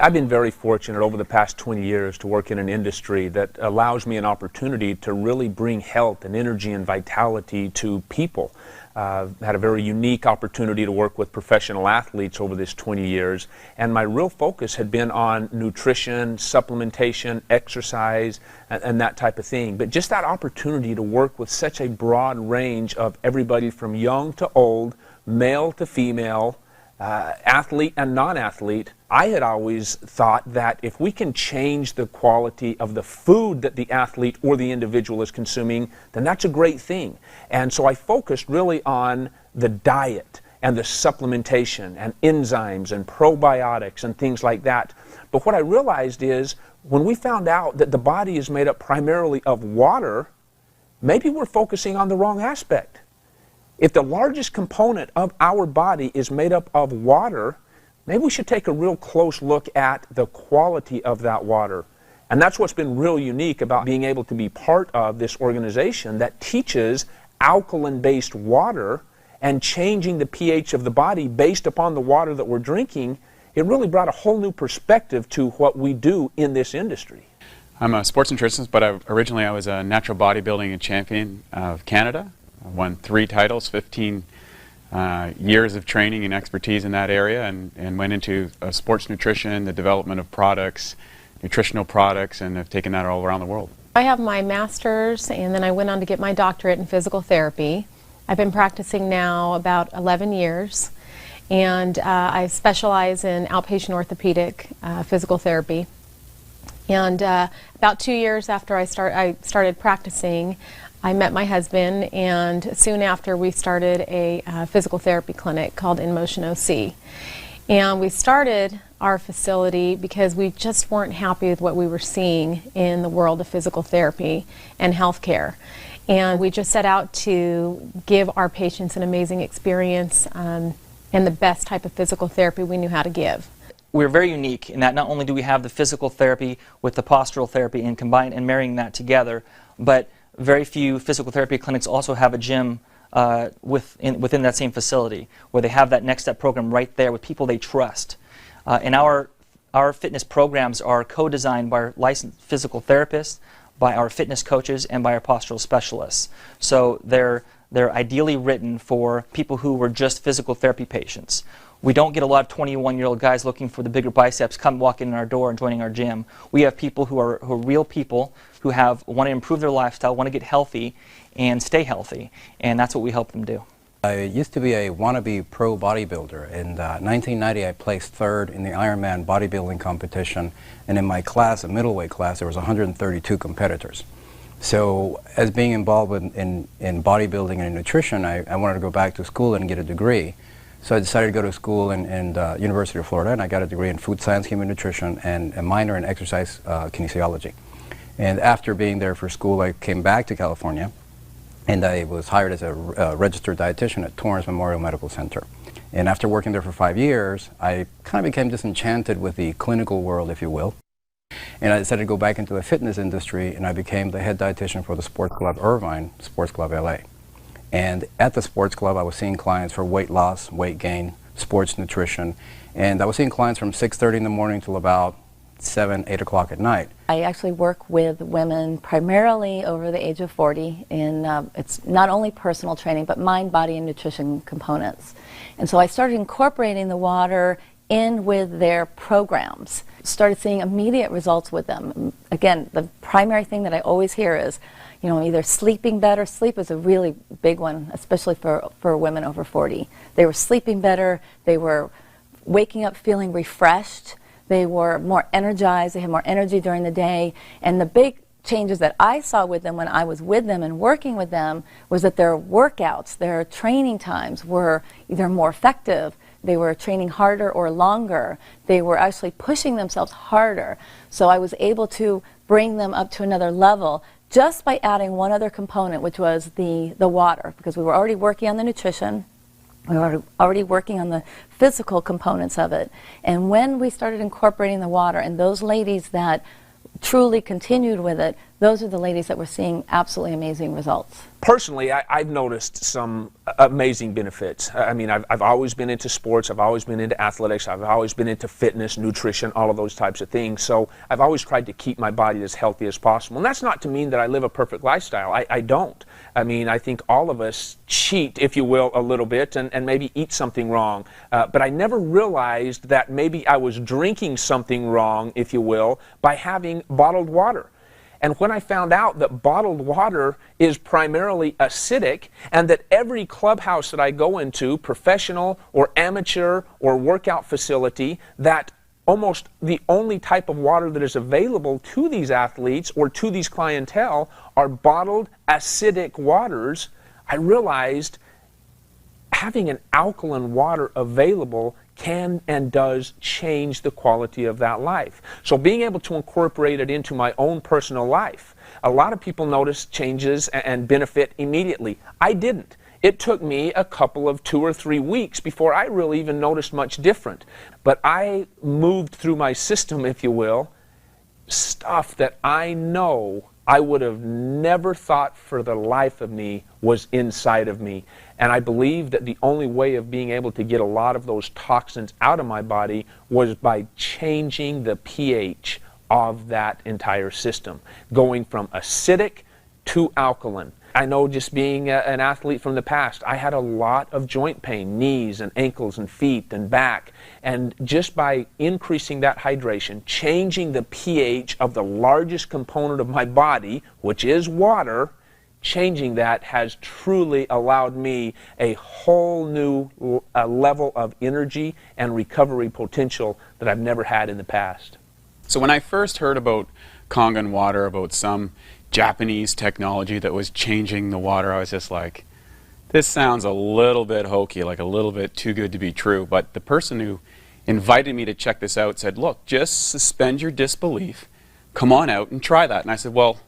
I've been very fortunate over the past 20 years to work in an industry that allows me an opportunity to really bring health and energy and vitality to people. Had a very unique opportunity to work with professional athletes over this 20 years, and my real focus had been on nutrition, supplementation, exercise, and that type of thing. But just that opportunity to work with such a broad range of everybody from young to old, male to female, athlete and non-athlete, I had always thought that if we can change the quality of the food that the athlete or the individual is consuming, then that's a great thing. And so I focused really on the diet and the supplementation and enzymes and probiotics and things like that. But what I realized is when we found out that the body is made up primarily of water, maybe we're focusing on the wrong aspect. If the largest component of our body is made up of water, maybe we should take a real close look at the quality of that water. And that's what's been real unique about being able to be part of this organization that teaches alkaline-based water and changing the pH of the body based upon the water that we're drinking. It really brought a whole new perspective to what we do in this industry. I'm a sports nutritionist, but originally I was a natural bodybuilding champion of Canada. I won 3 titles, 15 years of training and expertise in that area, and went into sports nutrition, the development of products, nutritional products, and have taken that all around the world. I have my master's, and then I went on to get my doctorate in physical therapy. I've been practicing now about 11 years, and I specialize in outpatient orthopedic physical therapy. And about 2 years after I started practicing, I met my husband, and soon after we started a physical therapy clinic called In Motion OC. And we started our facility because we just weren't happy with what we were seeing in the world of physical therapy and healthcare. And we just set out to give our patients an amazing experience and the best type of physical therapy we knew how to give. We're very unique in that not only do we have the physical therapy with the postural therapy and combine and marrying that together, but very few physical therapy clinics also have a gym within that same facility where they have that next step program right there with people they trust. And our fitness programs are co-designed by our licensed physical therapists, by our fitness coaches, and by our postural specialists. So they're ideally written for people who were just physical therapy patients. We don't get a lot of 21-year-old guys looking for the bigger biceps come walking in our door and joining our gym. We have people who are real people who want to improve their lifestyle, want to get healthy and stay healthy, and that's what we help them do. I used to be a wannabe pro bodybuilder. In 1990 I placed 3rd in the Ironman bodybuilding competition, and in my class, a middleweight class, there was 132 competitors. So as being involved in bodybuilding and in nutrition, I wanted to go back to school and get a degree. So I decided to go to school in University of Florida, and I got a degree in food science, human nutrition, and a minor in exercise kinesiology. And after being there for school, I came back to California, and I was hired as a registered dietitian at Torrance Memorial Medical Center. And after working there for 5 years, I kind of became disenchanted with the clinical world, if you will. And I decided to go back into the fitness industry, and I became the head dietitian for the Sports Club Irvine, Sports Club LA. And at the sports club, I was seeing clients for weight loss, weight gain, sports nutrition, and I was seeing clients from 6:30 in the morning till about 7, 8 o'clock at night. I actually work with women primarily over the age of 40, and it's not only personal training, but mind, body, and nutrition components. And so I started incorporating the water in with their programs. Started seeing immediate results with them. Again, the primary thing that I always hear is, you know, either sleeping better. Sleep is a really big one, especially for women over 40. They were sleeping better, they were waking up feeling refreshed, they were more energized, they had more energy during the day, and the big changes that I saw with them when I was with them and working with them was that their workouts, their training times were either more effective, they were training harder or longer, they were actually pushing themselves harder. So I was able to bring them up to another level just by adding one other component, which was the water, because we were already working on the nutrition, we were already working on the physical components of it. And when we started incorporating the water, and those ladies that truly continued with it, those are the ladies that were seeing absolutely amazing results. Personally, I've noticed some amazing benefits. I mean, I've always been into sports, I've always been into athletics, I've always been into fitness, nutrition, all of those types of things. So I've always tried to keep my body as healthy as possible. And that's not to mean that I live a perfect lifestyle. I don't. I mean, I think all of us cheat, if you will, a little bit and maybe eat something wrong. But I never realized that maybe I was drinking something wrong, if you will, by having bottled water. And when I found out that bottled water is primarily acidic and that every clubhouse that I go into, professional or amateur or workout facility, that almost the only type of water that is available to these athletes or to these clientele are bottled acidic waters, I realized having an alkaline water available can and does change the quality of that life. So being able to incorporate it into my own personal life, a lot of people notice changes and benefit immediately. I didn't. It took me a couple of 2 or 3 weeks before I really even noticed much different. But I moved through my system, if you will, stuff that I know I would have never thought for the life of me was inside of me. And I believe that the only way of being able to get a lot of those toxins out of my body was by changing the pH of that entire system, going from acidic to alkaline. I know just being an athlete from the past, I had a lot of joint pain, knees and ankles and feet and back. And just by increasing that hydration, changing the pH of the largest component of my body, which is water, changing that has truly allowed me a whole new level of energy and recovery potential that I've never had in the past. So when I first heard about Kangen water, about some Japanese technology that was changing the water, I was just like, this sounds a little bit hokey, like a little bit too good to be true. But the person who invited me to check this out said, look, just suspend your disbelief, come on out and try that. And I said, well,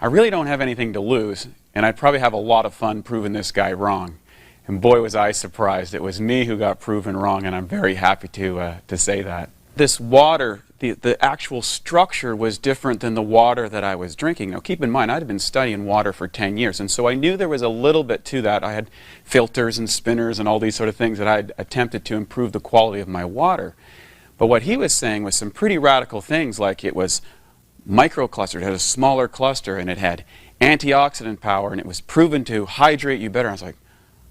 I really don't have anything to lose, and I'd probably have a lot of fun proving this guy wrong. And boy, was I surprised. It was me who got proven wrong, and I'm very happy to say that. This water, the actual structure was different than the water that I was drinking. Now keep in mind, I'd been studying water for 10 years, and so I knew there was a little bit to that. I had filters and spinners and all these sort of things that I'd attempted to improve the quality of my water. But what he was saying was some pretty radical things, like it was microclustered, it had a smaller cluster, and it had antioxidant power, and it was proven to hydrate you better. I was like,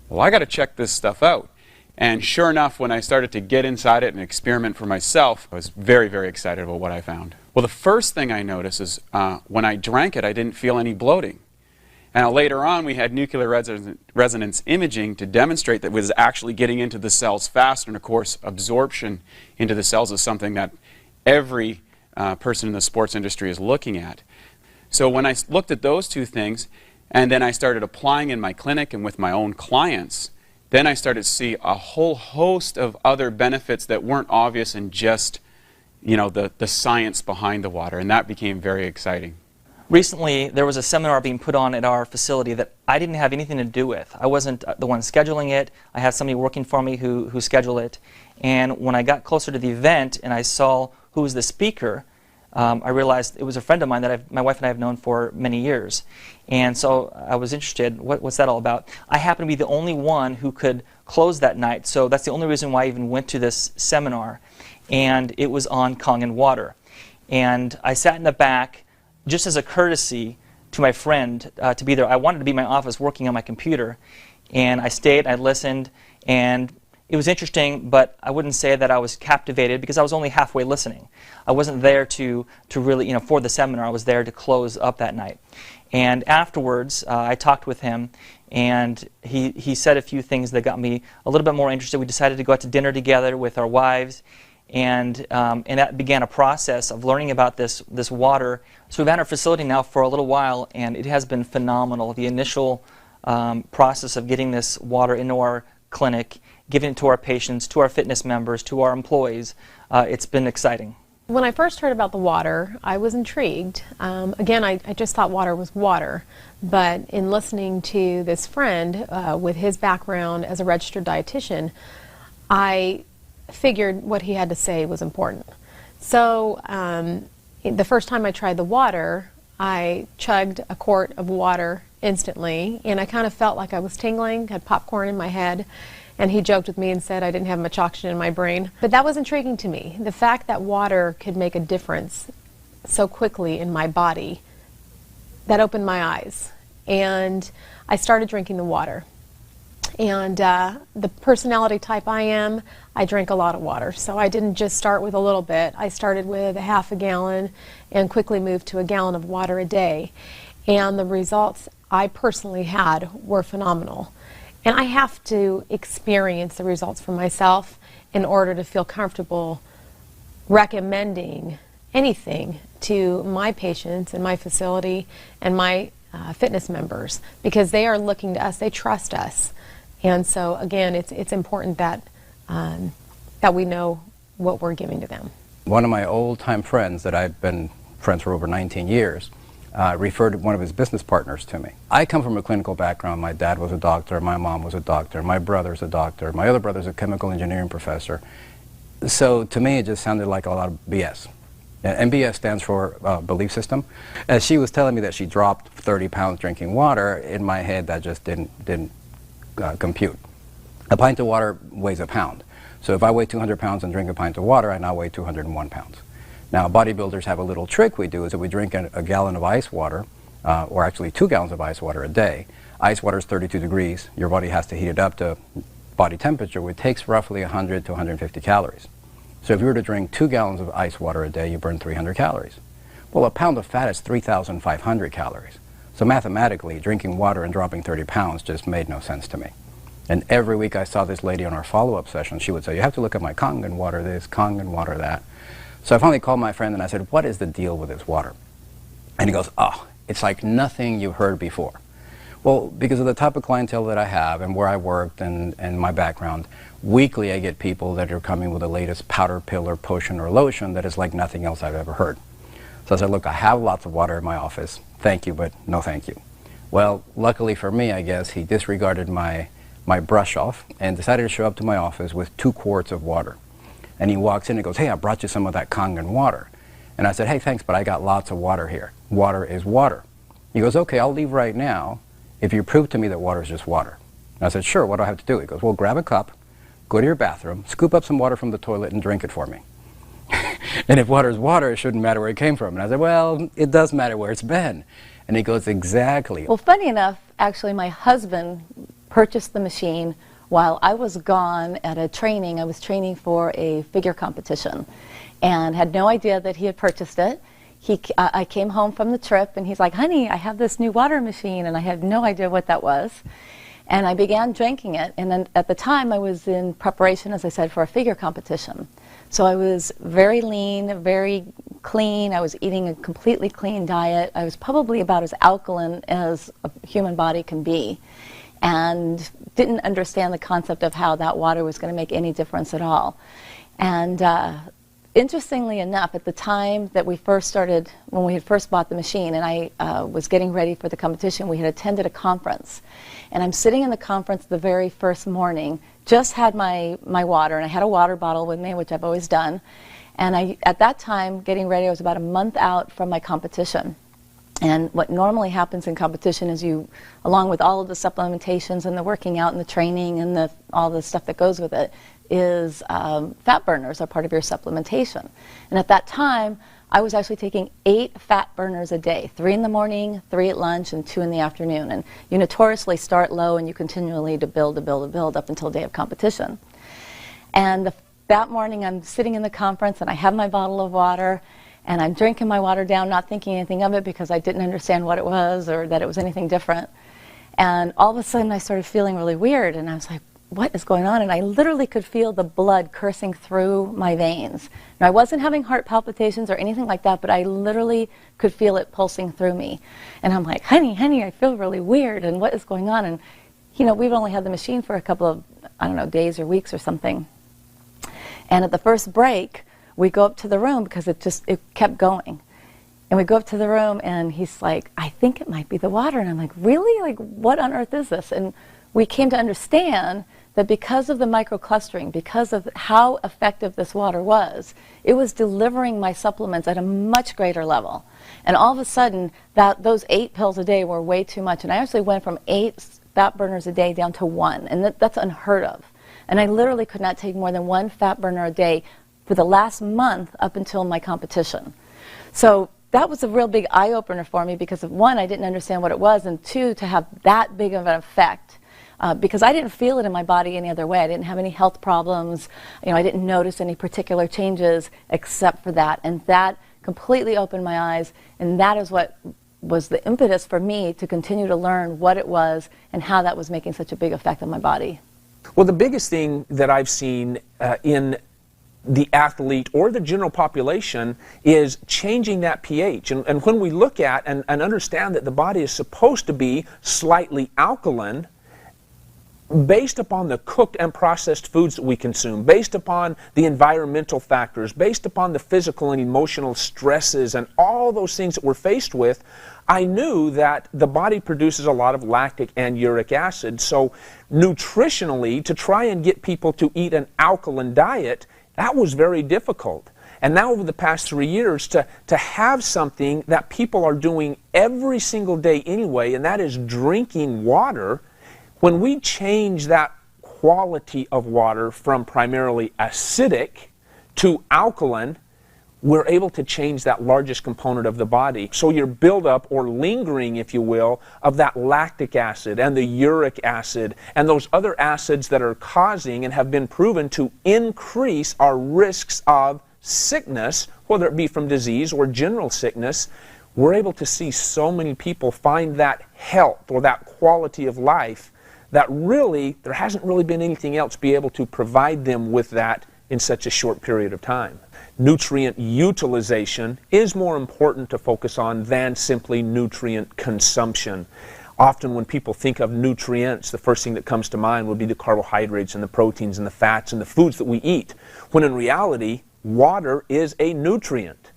well, I got to check this stuff out. And sure enough, when I started to get inside it and experiment for myself, I was very, very excited about what I found. Well, the first thing I noticed is when I drank it, I didn't feel any bloating. And later on, we had nuclear resonance imaging to demonstrate that it was actually getting into the cells faster. And of course, absorption into the cells is something that every person in the sports industry is looking at. So when I looked at those two things, and then I started applying in my clinic and with my own clients, then I started to see a whole host of other benefits that weren't obvious in just, you know, the science behind the water, and that became very exciting. Recently, there was a seminar being put on at our facility that I didn't have anything to do with. I wasn't the one scheduling it. I had somebody working for me who scheduled it. And when I got closer to the event and I saw who was the speaker, I realized it was a friend of mine that my wife and I have known for many years. And so I was interested, what's that all about? I happened to be the only one who could close that night, so that's the only reason why I even went to this seminar. And it was on Kangen water. And I sat in the back just as a courtesy to my friend to be there. I wanted to be in my office working on my computer. And I stayed, I listened, and it was interesting, but I wouldn't say that I was captivated because I was only halfway listening. I wasn't there to really, you know, for the seminar. I was there to close up that night. And afterwards, I talked with him, and he said a few things that got me a little bit more interested. We decided to go out to dinner together with our wives, and that began a process of learning about this water. So we've had our facility now for a little while, and it has been phenomenal. The initial process of getting this water into our clinic, giving it to our patients, to our fitness members, to our employees, it's been exciting. When I first heard about the water, I was intrigued. Again, I just thought water was water. But in listening to this friend with his background as a registered dietitian, I figured what he had to say was important. So the first time I tried the water, I chugged a quart of water instantly, and I kind of felt like I was tingling, had popcorn in my head, and he joked with me and said I didn't have much oxygen in my brain. But that was intriguing to me. The fact that water could make a difference so quickly in my body, that opened my eyes. And I started drinking the water. And the personality type I am, I drink a lot of water. So I didn't just start with a little bit. I started with a half a gallon and quickly moved to a gallon of water a day. And the results I personally had were phenomenal. And I have to experience the results for myself in order to feel comfortable recommending anything to my patients and my facility and my fitness members, because they are looking to us, they trust us. And so again, it's important that that we know what we're giving to them. One of my old-time friends that I've been friends for over 19 years referred one of his business partners to me. I come from a clinical background. My dad was a doctor, my mom was a doctor, my brother's a doctor, my other brother's a chemical engineering professor. So to me, it just sounded like a lot of BS. And BS stands for belief system. As she was telling me that she dropped 30 pounds drinking water, in my head that just didn't compute. A pint of water weighs a pound. So if I weigh 200 pounds and drink a pint of water, I now weigh 201 pounds. Now, bodybuilders have a little trick we do, is that we drink a gallon of ice water, or actually 2 gallons of ice water a day. Ice water is 32 degrees. Your body has to heat it up to body temperature, which takes roughly 100 to 150 calories. So if you were to drink 2 gallons of ice water a day, you burn 300 calories. Well, a pound of fat is 3,500 calories. So mathematically, drinking water and dropping 30 pounds just made no sense to me. And every week I saw this lady on our follow-up session. She would say, you have to look at my Kangen water this, Kangen water that. So I finally called my friend and I said, what is the deal with this water? And he goes, oh, it's like nothing you've heard before. Well, because of the type of clientele that I have and where I worked and my background, weekly I get people that are coming with the latest powder pill or potion or lotion that is like nothing else I've ever heard. So I said, look, I have lots of water in my office. Thank you, but no thank you. Well, luckily for me, I guess, he disregarded my brush off and decided to show up to my office with 2 quarts of water. And he walks in and goes, hey, I brought you some of that Kangen water. And I said, hey, thanks, but I got lots of water here. Water is water. He goes, okay, I'll leave right now if you prove to me that water is just water. And I said, sure, what do I have to do? He goes, well, grab a cup, go to your bathroom, scoop up some water from the toilet and drink it for me. And if water is water, it shouldn't matter where it came from. And I said, well, it does matter where it's been. And he goes, exactly. Well, funny enough, actually my husband purchased the machine while I was gone at a training. I was training for a figure competition and had no idea that he had purchased it. I came home from the trip and he's like, honey, I have this new water machine, and I had no idea what that was. And I began drinking it, and then at the time I was in preparation, as I said, for a figure competition. So I was very lean, very clean. I was eating a completely clean diet. I was probably about as alkaline as a human body can be, and didn't understand the concept of how that water was going to make any difference at all. And interestingly enough, at the time that we first started, when we had first bought the machine and I was getting ready for the competition, we had attended a conference. And I'm sitting in the conference the very first morning, just had my water, and I had a water bottle with me, which I've always done. And at that time, getting ready, I was about a month out from my competition. And what normally happens in competition is you, along with all of the supplementations and the working out and the training and all the stuff that goes with it, is fat burners are part of your supplementation. And at that time, I was actually taking 8 fat burners a day, 3 in the morning, 3 at lunch, and 2 in the afternoon. And you notoriously start low and you continually build up until day of competition. And that morning I'm sitting in the conference and I have my bottle of water and I'm drinking my water down, not thinking anything of it because I didn't understand what it was or that it was anything different. And all of a sudden I started feeling really weird, and I was like, what is going on? And I literally could feel the blood coursing through my veins. Now, I wasn't having heart palpitations or anything like that, but I literally could feel it pulsing through me. And I'm like, honey, I feel really weird, and what is going on? And, you know, we've only had the machine for a couple of, I don't know, days or weeks or something. And at the first break, we go up to the room because it kept going. And we go up to the room and he's like, I think it might be the water. And I'm like, really? Like, what on earth is this? And we came to understand that because of the microclustering, because of how effective this water was, it was delivering my supplements at a much greater level. And all of a sudden, those 8 pills a day were way too much. And I actually went from 8 fat burners a day down to 1. And that's unheard of. And I literally could not take more than 1 fat burner a day for the last month up until my competition. So that was a real big eye-opener for me because, of 1, I didn't understand what it was, and 2, to have that big of an effect. Because I didn't feel it in my body any other way. I didn't have any health problems. I didn't notice any particular changes except for that. And that completely opened my eyes. And that is what was the impetus for me to continue to learn what it was and how that was making such a big effect on my body. Well, the biggest thing that I've seen in the athlete or the general population is changing that pH. And when we look at and understand that the body is supposed to be slightly alkaline, based upon the cooked and processed foods that we consume, based upon the environmental factors, based upon the physical and emotional stresses and all those things that we're faced with, I knew that the body produces a lot of lactic and uric acid. So nutritionally, to try and get people to eat an alkaline diet, that was very difficult. And now over the past 3 years, to have something that people are doing every single day anyway, and that is drinking water. When we change that quality of water from primarily acidic to alkaline, we're able to change that largest component of the body. So your buildup, or lingering, if you will, of that lactic acid and the uric acid and those other acids that are causing and have been proven to increase our risks of sickness, whether it be from disease or general sickness, we're able to see so many people find that health or that quality of life that really, there hasn't really been anything else be able to provide them with that in such a short period of time. Nutrient utilization is more important to focus on than simply nutrient consumption. Often when people think of nutrients, the first thing that comes to mind would be the carbohydrates and the proteins and the fats and the foods that we eat, when in reality, water is a nutrient.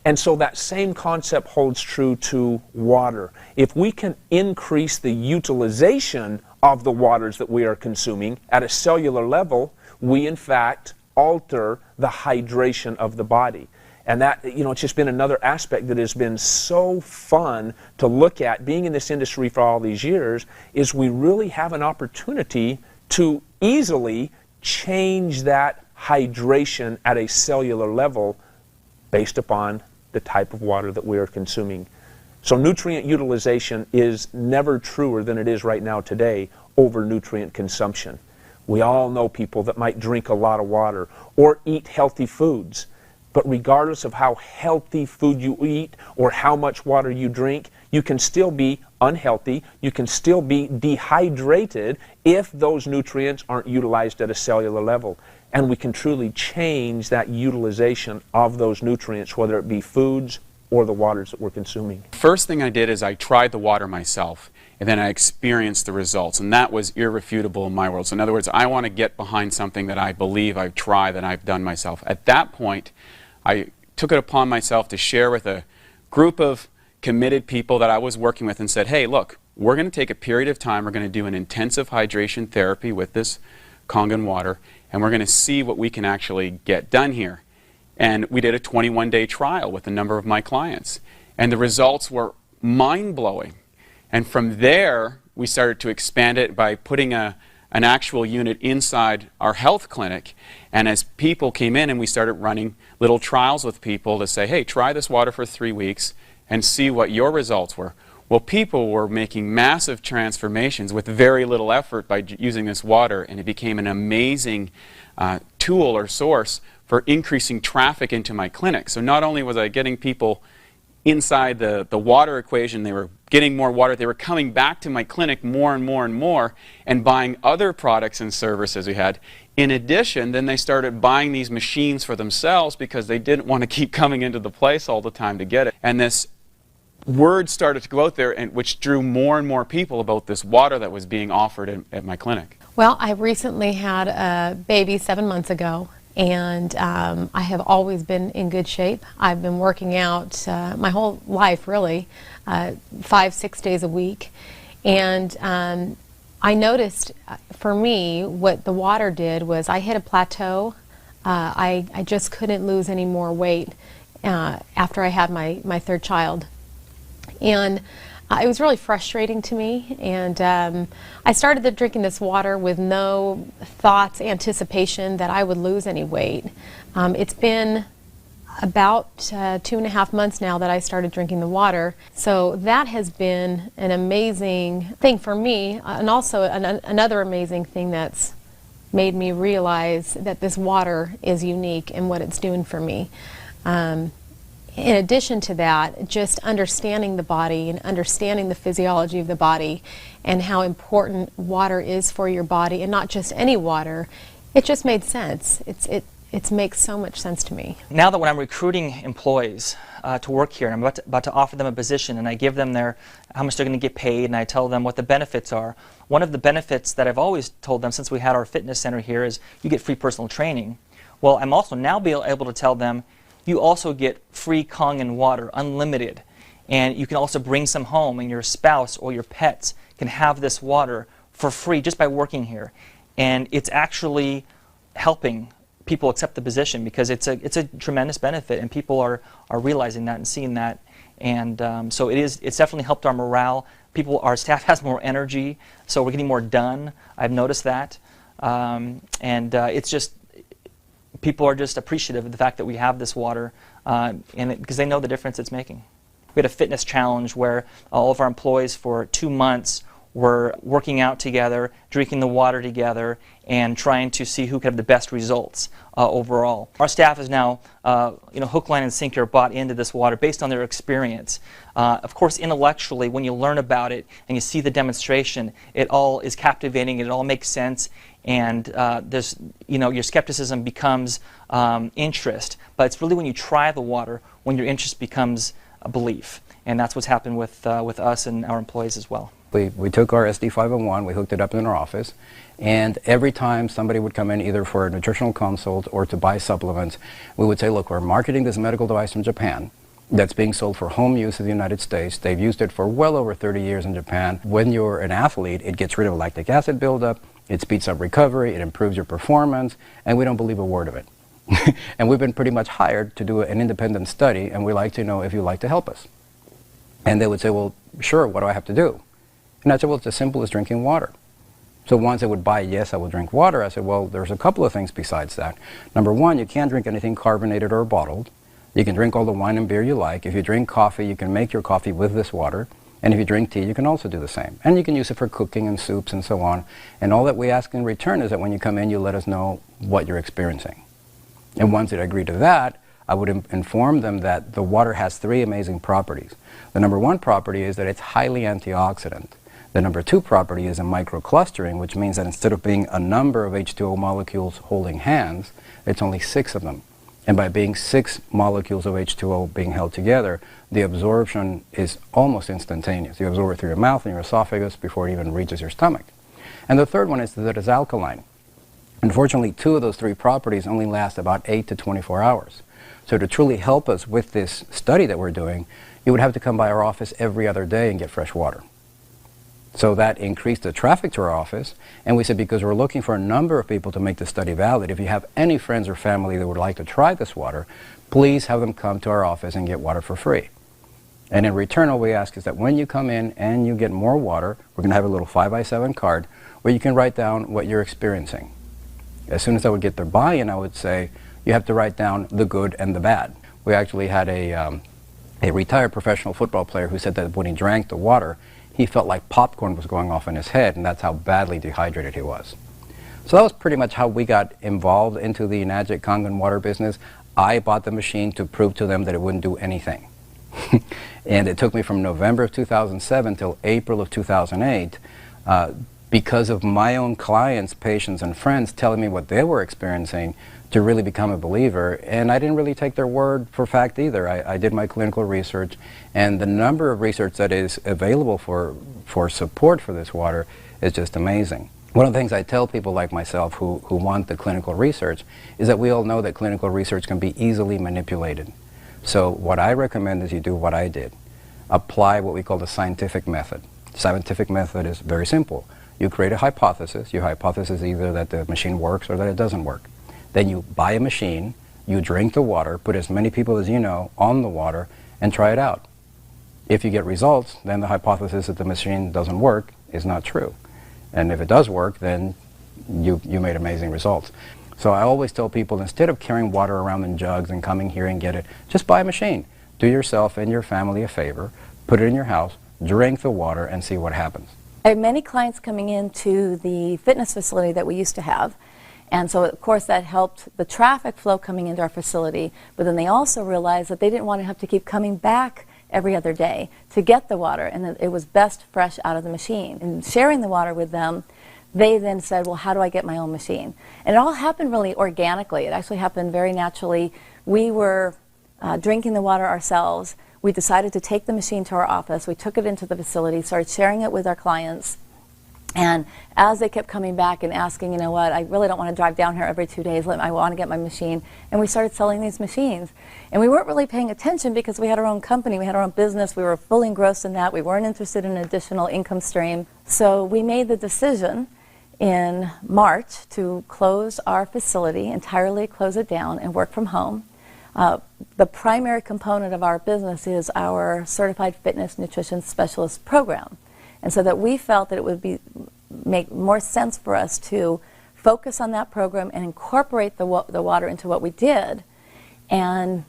And so that same concept holds true to water. If we can increase the utilization of the waters that we are consuming at a cellular level, we in fact alter the hydration of the body. And that, it's just been another aspect that has been so fun to look at, being in this industry for all these years, is we really have an opportunity to easily change that hydration at a cellular level based upon the type of water that we are consuming. So nutrient utilization is never truer than it is right now today over nutrient consumption. We all know people that might drink a lot of water or eat healthy foods, but regardless of how healthy food you eat or how much water you drink, you can still be unhealthy, you can still be dehydrated if those nutrients aren't utilized at a cellular level. And we can truly change that utilization of those nutrients, whether it be foods or the waters that we're consuming. First thing I did is I tried the water myself, and then I experienced the results, and that was irrefutable in my world. So in other words, I want to get behind something that I believe I've tried, that I've done myself. At that point, I took it upon myself to share with a group of committed people that I was working with and said, hey, look, we're going to take a period of time, we're going to do an intensive hydration therapy with this Kangen water, and we're going to see what we can actually get done here. And we did a 21-day trial with a number of my clients, and the results were mind-blowing. And from there, we started to expand it by putting an actual unit inside our health clinic. And as people came in and we started running little trials with people to say, hey, try this water for 3 weeks and see what your results were. Well, people were making massive transformations with very little effort by using this water, and it became an amazing tool or source for increasing traffic into my clinic. So not only was I getting people inside the water equation, they were getting more water, they were coming back to my clinic more and more and more and buying other products and services we had. In addition, then they started buying these machines for themselves because they didn't want to keep coming into the place all the time to get it. And this word started to go out there, and which drew more and more people about this water that was being offered at my clinic. Well, I recently had a baby 7 months ago, and I have always been in good shape. I've been working out my whole life, really, 5-6 days a week. And I noticed, for me, what the water did was I hit a plateau. I just couldn't lose any more weight after I had my third child. And it was really frustrating to me, and I started drinking this water with no thoughts, anticipation that I would lose any weight. It's been about 2.5 months now that I started drinking the water, so that has been an amazing thing for me, and also another amazing thing that's made me realize that this water is unique in what it's doing for me. In addition to that, just understanding the body and understanding the physiology of the body and how important water is for your body, and not just any water, it just made sense. It makes so much sense to me. Now that when I'm recruiting employees to work here, and I'm about to offer them a position, and I give them how much they're going to get paid, and I tell them what the benefits are. One of the benefits that I've always told them since we had our fitness center here is you get free personal training. Well, I'm also now able to tell them you also get free Kangen water, unlimited. And you can also bring some home, and your spouse or your pets can have this water for free just by working here. And it's actually helping people accept the position, because it's a tremendous benefit, and people are realizing that and seeing that. And so it's definitely helped our morale. Our staff has more energy, so we're getting more done. I've noticed that. It's just, people are just appreciative of the fact that we have this water, because they know the difference it's making. We had a fitness challenge where all of our employees for 2 months were working out together, drinking the water together, and trying to see who could have the best results overall. Our staff is now, hook, line, and sinker bought into this water based on their experience. Of course, intellectually, when you learn about it and you see the demonstration, it all is captivating, it all makes sense, and your skepticism becomes interest. But it's really when you try the water when your interest becomes a belief, and that's what's happened with us and our employees as well. We took our SD501, we hooked it up in our office, and every time somebody would come in either for a nutritional consult or to buy supplements, we would say, look, we're marketing this medical device from Japan that's being sold for home use in the United States. They've used it for well over 30 years in Japan. When you're an athlete, it gets rid of lactic acid buildup, it speeds up recovery, it improves your performance, and we don't believe a word of it. And we've been pretty much hired to do an independent study, and we like to know if you'd like to help us. And they would say, well, sure, what do I have to do? And I said, well, it's as simple as drinking water. So once they would buy, yes, I will drink water, I said, well, there's a couple of things besides that. Number one, you can't drink anything carbonated or bottled. You can drink all the wine and beer you like. If you drink coffee, you can make your coffee with this water. And if you drink tea, you can also do the same. And you can use it for cooking and soups and so on. And all that we ask in return is that when you come in, you let us know what you're experiencing. And once they agree to that, I would inform them that the water has 3 amazing properties. The number 1 property is that it's highly antioxidant. The number 2 property is a microclustering, which means that instead of being a number of H2O molecules holding hands, it's only 6 of them. And by being 6 molecules of H2O being held together, the absorption is almost instantaneous. You absorb it through your mouth and your esophagus before it even reaches your stomach. And the third one is that it's alkaline. Unfortunately, 2 of those 3 properties only last about 8 to 24 hours. So to truly help us with this study that we're doing, you would have to come by our office every other day and get fresh water. So that increased the traffic to our office, and we said, because we're looking for a number of people to make the study valid, if you have any friends or family that would like to try this water, please have them come to our office and get water for free. And in return, all we ask is that when you come in and you get more water, we're going to have a little 5x7 card where you can write down what you're experiencing. As soon as I would get their buy-in, I would say, you have to write down the good and the bad. We actually had a retired professional football player who said that when he drank the water, he felt like popcorn was going off in his head, and that's how badly dehydrated he was. So that was pretty much how we got involved into the Enagic Kangen water business. I bought the machine to prove to them that it wouldn't do anything. And it took me from November of 2007 till April of 2008, because of my own clients, patients, and friends telling me what they were experiencing, to really become a believer. And I didn't really take their word for fact either. I did my clinical research, and the number of research that is available for support for this water is just amazing. One of the things I tell people like myself who want the clinical research is that we all know that clinical research can be easily manipulated. So what I recommend is you do what I did. Apply what we call the scientific method. The scientific method is very simple. You create a hypothesis. Your hypothesis is either that the machine works or that it doesn't work. Then you buy a machine, you drink the water, put as many people as you know on the water, and try it out. If you get results, then the hypothesis that the machine doesn't work is not true. And if it does work, then you made amazing results. So I always tell people, instead of carrying water around in jugs and coming here and get it, just buy a machine. Do yourself and your family a favor, put it in your house, drink the water, and see what happens. I have many clients coming into the fitness facility that we used to have. And so, of course, that helped the traffic flow coming into our facility. But then they also realized that they didn't want to have to keep coming back every other day to get the water, and that it was best fresh out of the machine. And sharing the water with them, they then said, well, how do I get my own machine? And it all happened really organically. It actually happened very naturally. We were drinking the water ourselves. We decided to take the machine to our office. We took it into the facility, started sharing it with our clients. And as they kept coming back and asking, you know what, I really don't want to drive down here every 2 days. I want to get my machine. And we started selling these machines. And we weren't really paying attention because we had our own company. We had our own business. We were fully engrossed in that. We weren't interested in an additional income stream. So we made the decision in March to close our facility, entirely close it down, and work from home. The primary component of our business is our Certified Fitness Nutrition Specialist program. And so that we felt that it would make more sense for us to focus on that program and incorporate the water into what we did. And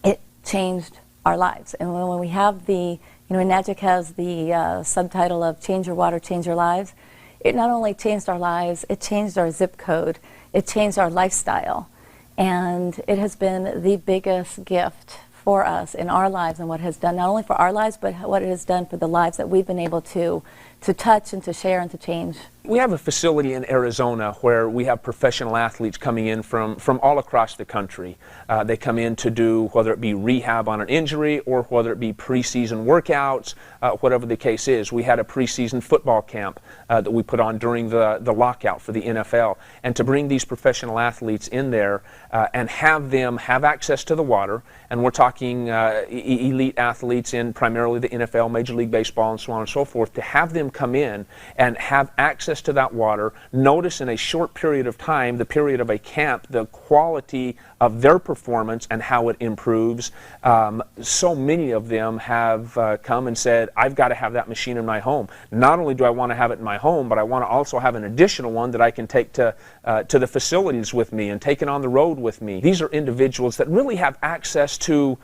it changed our lives. And when we have Enagic has the subtitle of Change Your Water, Change Your Lives, it not only changed our lives, it changed our zip code, it changed our lifestyle. And it has been the biggest gift for us in our lives, and what it has done not only for our lives, but what it has done for the lives that we've been able to touch and to share and to change. We have a facility in Arizona where we have professional athletes coming in from all across the country. They come in to do, whether it be rehab on an injury or whether it be preseason workouts, whatever the case is. We had a preseason football camp that we put on during the lockout for the NFL. And to bring these professional athletes in there and have them have access to the water, and we're talking elite athletes in primarily the NFL, Major League Baseball, and so on and so forth, to have them come in and have access to that water, notice in a short period of time, the period of a camp, the quality of their performance and how it improves. So many of them have come and said, I've got to have that machine in my home. Not only do I want to have it in my home, but I want to also have an additional one that I can take to the facilities with me and take it on the road with me. These are individuals that really have access to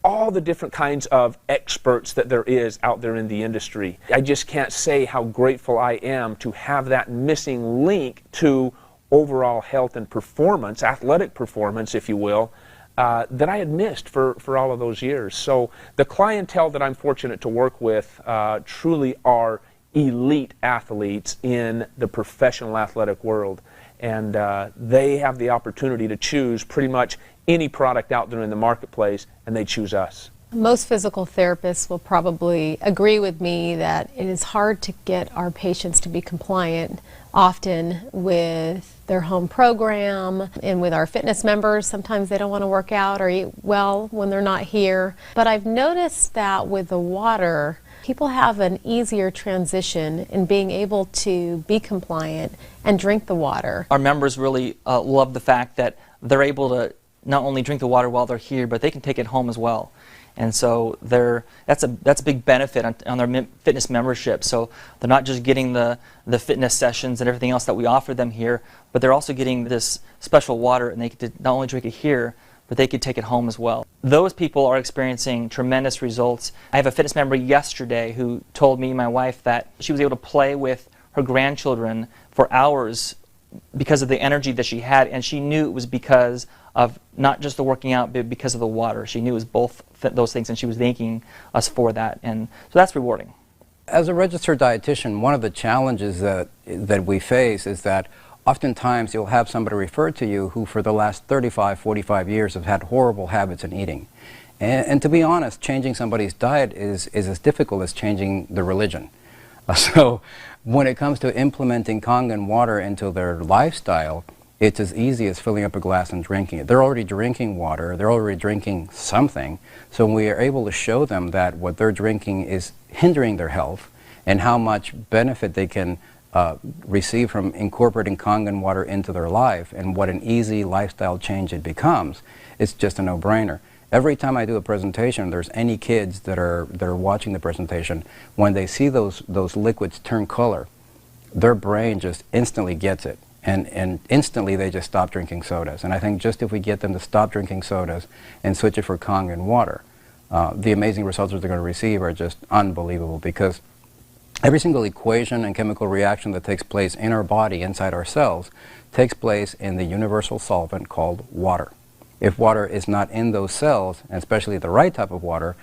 all the different kinds of experts that there is out there in the industry. I just can't say how grateful I am to have that missing link to overall health and performance, athletic performance, if you will, that I had missed for all of those years. So the clientele that I'm fortunate to work with truly are elite athletes in the professional athletic world. And they have the opportunity to choose pretty much any product out there in the marketplace, and they choose us. Most physical therapists will probably agree with me that it is hard to get our patients to be compliant often with their home program and with our fitness members. Sometimes they don't want to work out or eat well when they're not here. But I've noticed that with the water, people have an easier transition in being able to be compliant and drink the water. Our members really love the fact that they're able to not only drink the water while they're here, but they can take it home as well. And so that's a big benefit on their fitness membership. So they're not just getting the fitness sessions and everything else that we offer them here, but they're also getting this special water, and they get to not only drink it here, but they could take it home as well. Those people are experiencing tremendous results. I have a fitness member yesterday who told me, my wife, that she was able to play with her grandchildren for hours because of the energy that she had, and she knew it was because of not just the working out, but because of the water. She knew it was both those things, and she was thanking us for that, and so that's rewarding. As a registered dietitian, one of the challenges that we face is that oftentimes you'll have somebody referred to you who for the last 35, 45 years have had horrible habits in eating. And to be honest, changing somebody's diet is as difficult as changing the religion. So when it comes to implementing Kangen water into their lifestyle, it's as easy as filling up a glass and drinking it. They're already drinking water, they're already drinking something, so we are able to show them that what they're drinking is hindering their health and how much benefit they can receive from incorporating Kangen water into their life and what an easy lifestyle change it becomes, it's just a no-brainer. Every time I do a presentation, there's any kids that are watching the presentation, when they see those liquids turn color, their brain just instantly gets it. And instantly they just stop drinking sodas. And I think just if we get them to stop drinking sodas and switch it for Kangen water, the amazing results that they're going to receive are just unbelievable, because every single equation and chemical reaction that takes place in our body, inside our cells, takes place in the universal solvent called water. If water is not in those cells, and especially the right type of water,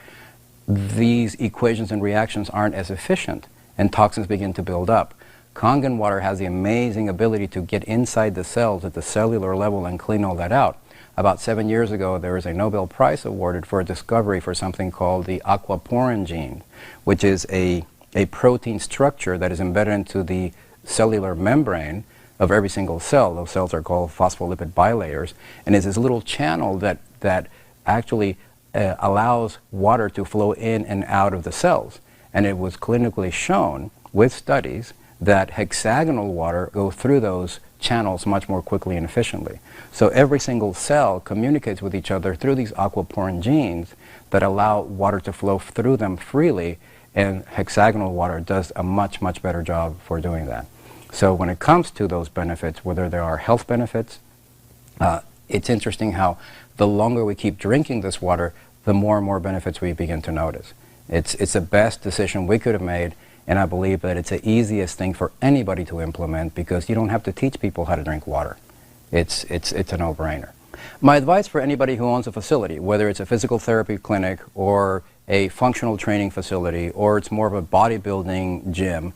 these equations and reactions aren't as efficient, and toxins begin to build up. Kangen water has the amazing ability to get inside the cells at the cellular level and clean all that out. About 7 years ago, there was a Nobel Prize awarded for a discovery for something called the aquaporin gene, which is a protein structure that is embedded into the cellular membrane of every single cell. Those cells are called phospholipid bilayers, and it's this little channel that actually allows water to flow in and out of the cells. And it was clinically shown with studies that hexagonal water go through those channels much more quickly and efficiently. So every single cell communicates with each other through these aquaporin genes that allow water to flow through them freely, and hexagonal water does a much, much better job for doing that. So when it comes to those benefits, whether there are health benefits, it's interesting how the longer we keep drinking this water, the more and more benefits we begin to notice. It's the best decision we could have made, and I believe that it's the easiest thing for anybody to implement, because you don't have to teach people how to drink water. It's a no-brainer. My advice for anybody who owns a facility, whether it's a physical therapy clinic or a functional training facility, or it's more of a bodybuilding gym,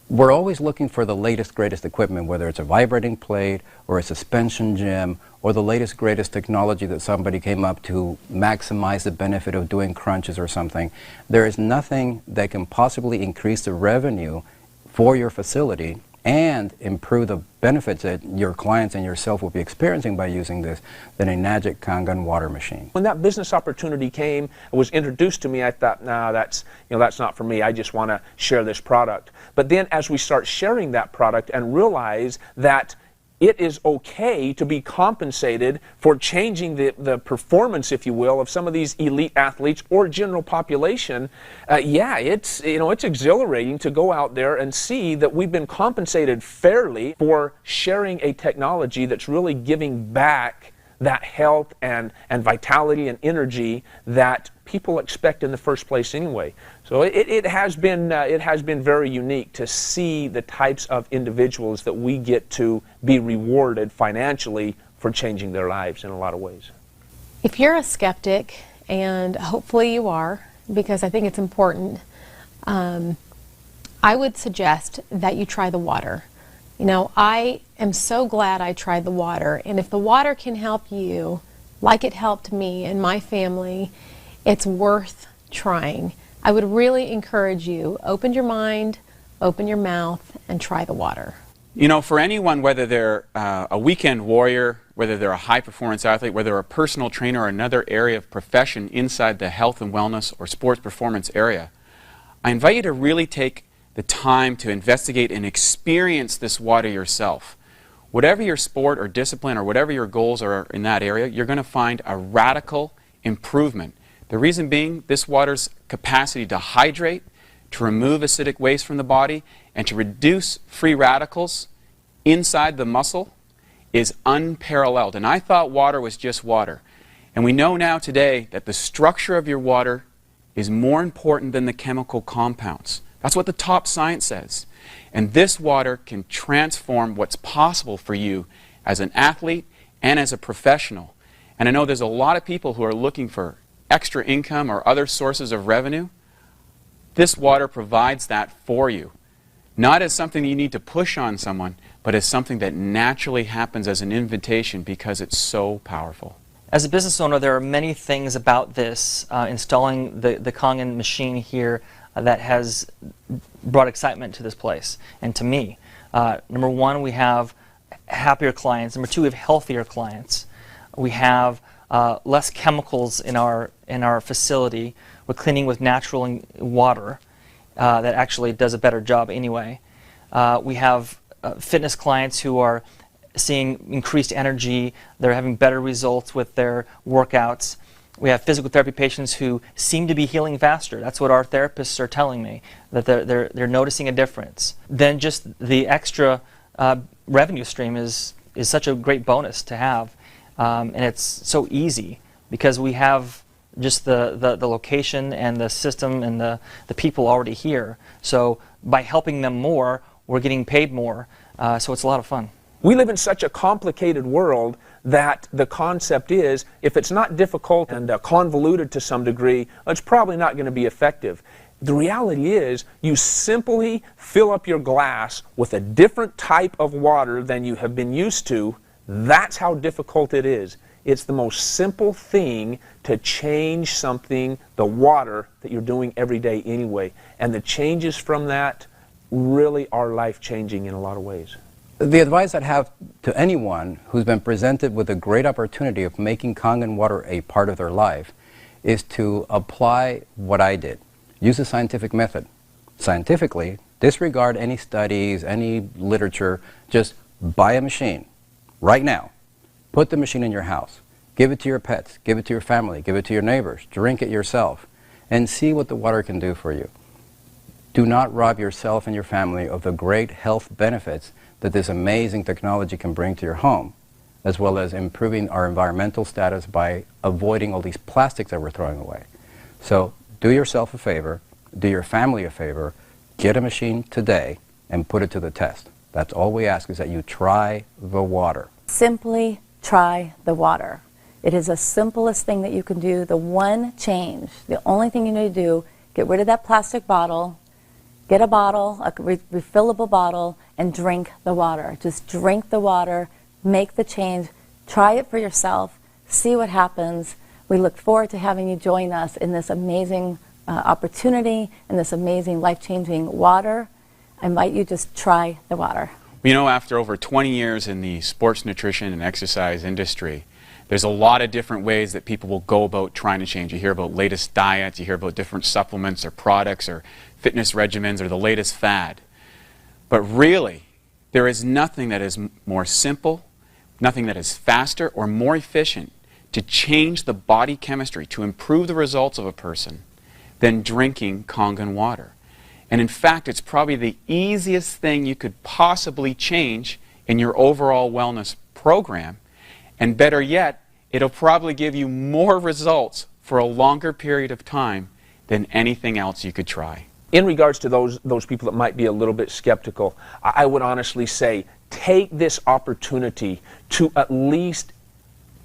we're always looking for the latest, greatest equipment, whether it's a vibrating plate or a suspension gym or the latest, greatest technology that somebody came up to maximize the benefit of doing crunches or something. There is nothing that can possibly increase the revenue for your facility and improve the benefits that your clients and yourself will be experiencing by using this than a magic Kangen water machine. When that business opportunity came, it was introduced to me, I thought, nah, that's not for me. I just want to share this product. But then as we start sharing that product and realize that it is okay to be compensated for changing the performance, if you will, of some of these elite athletes or general population, yeah, it's exhilarating to go out there and see that we've been compensated fairly for sharing a technology that's really giving back that health and vitality and energy that people expect in the first place anyway. So it has been very unique to see the types of individuals that we get to be rewarded financially for changing their lives in a lot of ways. If you're a skeptic, and hopefully you are, because I think it's important, I would suggest that you try the water. You know, I am so glad I tried the water, and if the water can help you like it helped me and my family, it's worth trying. I would really encourage you, open your mind, open your mouth, and try the water. You know, for anyone, whether they're a weekend warrior, whether they're a high-performance athlete, whether they're a personal trainer or another area of profession inside the health and wellness or sports performance area, I invite you to really take the time to investigate and experience this water yourself. Whatever your sport or discipline or whatever your goals are in that area, you're going to find a radical improvement. The reason being, this water's capacity to hydrate, to remove acidic waste from the body, and to reduce free radicals inside the muscle is unparalleled. And I thought water was just water. And we know now today that the structure of your water is more important than the chemical compounds. That's what the top science says. And this water can transform what's possible for you as an athlete and as a professional. And I know there's a lot of people who are looking for extra income or other sources of revenue. This water provides that for you. Not as something you need to push on someone, but as something that naturally happens as an invitation because it's so powerful. As a business owner, there are many things about this, installing the Kangen machine here, that has brought excitement to this place and to me. Number one, we have happier clients. Number two, we have healthier clients. We have less chemicals in our facility. We're cleaning with natural water that actually does a better job anyway. We have fitness clients who are seeing increased energy. They're having better results with their workouts. We have physical therapy patients who seem to be healing faster. That's what our therapists are telling me, that they're noticing a difference. Then just the extra revenue stream is such a great bonus to have, and it's so easy because we have just the location and the system and the people already here. So by helping them more, we're getting paid more, so it's a lot of fun. We live in such a complicated world that the concept is, if it's not difficult and convoluted to some degree, it's probably not going to be effective. The reality is, you simply fill up your glass with a different type of water than you have been used to. That's how difficult it is. It's the most simple thing to change something, the water that you're doing every day anyway. And the changes from that really are life-changing in a lot of ways. The advice I'd have to anyone who's been presented with a great opportunity of making Kangen water a part of their life is to apply what I did. Use the scientific method. Scientifically, disregard any studies, any literature, just buy a machine right now. Put the machine in your house. Give it to your pets, give it to your family, give it to your neighbors, drink it yourself, and see what the water can do for you. Do not rob yourself and your family of the great health benefits that this amazing technology can bring to your home, as well as improving our environmental status by avoiding all these plastics that we're throwing away. So do yourself a favor, do your family a favor, get a machine today and put it to the test. That's all we ask, is that you try the water. Simply try the water. It is the simplest thing that you can do. The one change, the only thing you need to do, get rid of that plastic bottle, get a bottle, a refillable bottle, and drink the water. Just drink the water, make the change, try it for yourself, see what happens. We look forward to having you join us in this amazing opportunity and this amazing life-changing water. I invite you to just try the water. You know, after over 20 years in the sports nutrition and exercise industry, there's a lot of different ways that people will go about trying to change. You hear about latest diets, you hear about different supplements or products or fitness regimens or the latest fad. But really, there is nothing that is more simple, nothing that is faster or more efficient to change the body chemistry, to improve the results of a person, than drinking Kangen water. And in fact, it's probably the easiest thing you could possibly change in your overall wellness program. And better yet, it'll probably give you more results for a longer period of time than anything else you could try. In regards to those people that might be a little bit skeptical, I would honestly say, take this opportunity to at least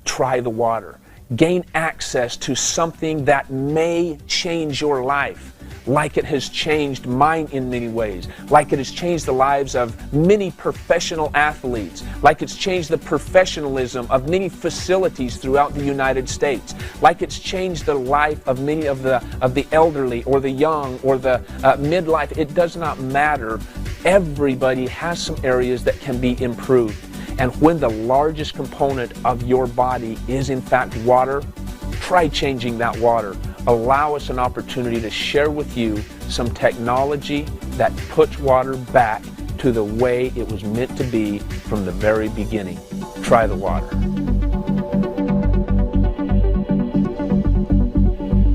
try the water. Gain access to something that may change your life, like it has changed mine in many ways, like it has changed the lives of many professional athletes, like it's changed the professionalism of many facilities throughout the United States, like it's changed the life of many of the elderly or the young or the midlife. It does not matter. Everybody has some areas that can be improved. And when the largest component of your body is in fact water, try changing that water. Allow us an opportunity to share with you some technology that puts water back to the way it was meant to be from the very beginning. Try the water.